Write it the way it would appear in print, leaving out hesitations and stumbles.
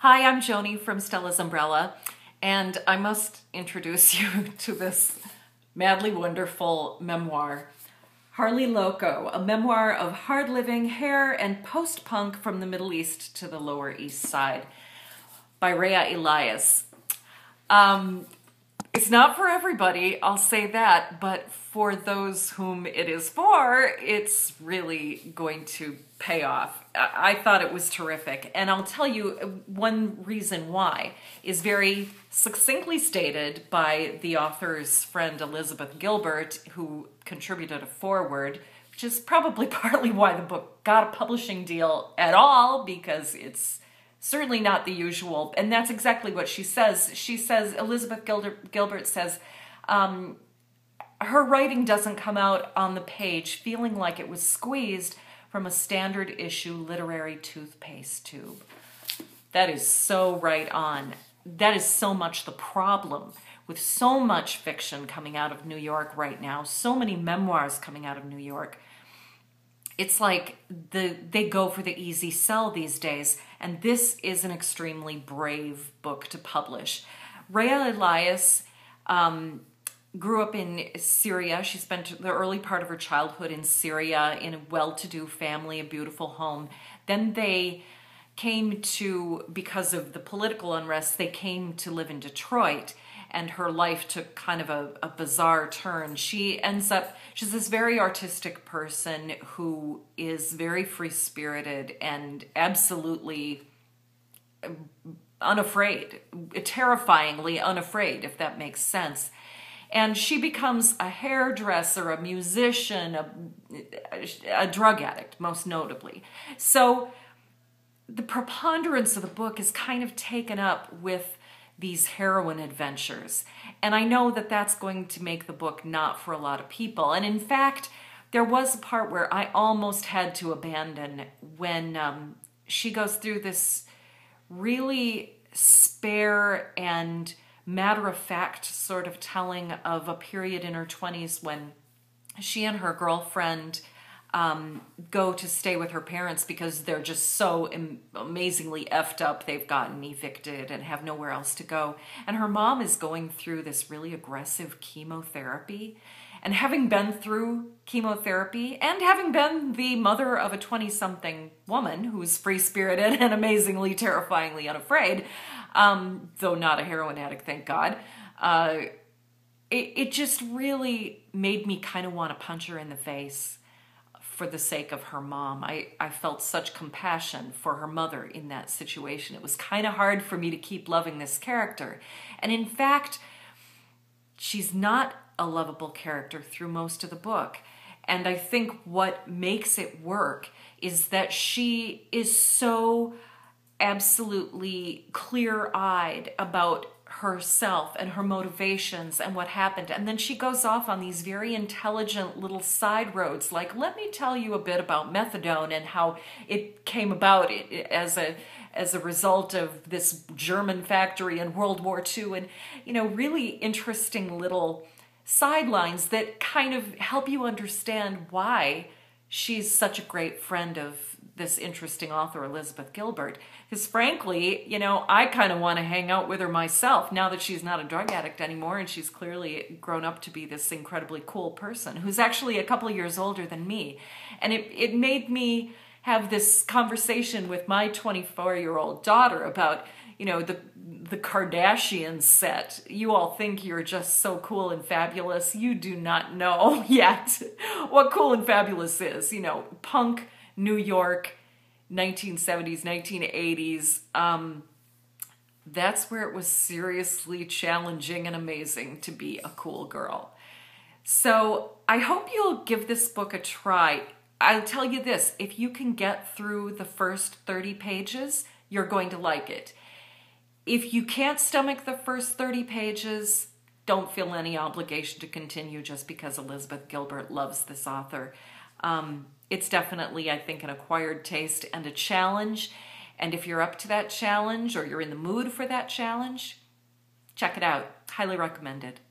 Hi, I'm Joni from Stella's Umbrella, and I must introduce you to this madly wonderful memoir, HARLEY LOCO, a memoir of hard living, hair, and post-punk from the Middle East to the Lower East Side by Rayya Elias. It's not for everybody, I'll say that, but for those whom it is for, it's really going to pay off. I thought it was terrific, and I'll tell you one reason why is very succinctly stated by the author's friend Elizabeth Gilbert, who contributed a foreword, which is probably partly why the book got a publishing deal at all, because it's certainly not the usual, and that's exactly what she says. She says, Elizabeth Gilbert says, her writing doesn't come out on the page feeling like it was squeezed from a standard issue literary toothpaste tube. That is so right on. That is so much the problem with so much fiction coming out of New York right now, so many memoirs coming out of New York. It's like they go for the easy sell these days, and this is an extremely brave book to publish. Rayya Elias grew up in Syria. She spent the early part of her childhood in Syria in a well-to-do family, a beautiful home. Then they came to, because of the political unrest, they came to live in Detroit, and her life took kind of a bizarre turn. She's this very artistic person who is very free-spirited and absolutely unafraid, terrifyingly unafraid, if that makes sense. And she becomes a hairdresser, a musician, a drug addict, most notably. So the preponderance of the book is kind of taken up with these heroin adventures. And I know that that's going to make the book not for a lot of people. And in fact, there was a part where I almost had to abandon when she goes through this really spare and matter-of-fact sort of telling of a period in her 20s when she and her girlfriend go to stay with her parents because they're just so amazingly effed up. They've gotten evicted and have nowhere else to go. And her mom is going through this really aggressive chemotherapy. And having been through chemotherapy and having been the mother of a 20-something woman who's free-spirited and amazingly, terrifyingly unafraid, though not a heroin addict, thank God, it just really made me kind of want to punch her in the face for the sake of her mom. I felt such compassion for her mother in that situation. It was kind of hard for me to keep loving this character. And in fact, she's not a lovable character through most of the book. And I think what makes it work is that she is so absolutely clear-eyed about herself and her motivations and what happened. And then she goes off on these very intelligent little side roads, like, let me tell you a bit about methadone and how it came about as a result of this German factory in World War II, and, you know, really interesting little sidelines that kind of help you understand why she's such a great friend of this interesting author, Elizabeth Gilbert. Because frankly, you know, I kind of want to hang out with her myself now that she's not a drug addict anymore, and she's clearly grown up to be this incredibly cool person who's actually a couple of years older than me. And it made me have this conversation with my 24-year-old daughter about, you know, the Kardashian set. You all think you're just so cool and fabulous. You do not know yet what cool and fabulous is. You know, punk New York, 1970s, 1980s. That's where it was seriously challenging and amazing to be a cool girl. So I hope you'll give this book a try. I'll tell you this, if you can get through the first 30 pages, you're going to like it. If you can't stomach the first 30 pages, don't feel any obligation to continue just because Elizabeth Gilbert loves this author. It's definitely, I think, an acquired taste and a challenge. And if you're up to that challenge or you're in the mood for that challenge, check it out. Highly recommended.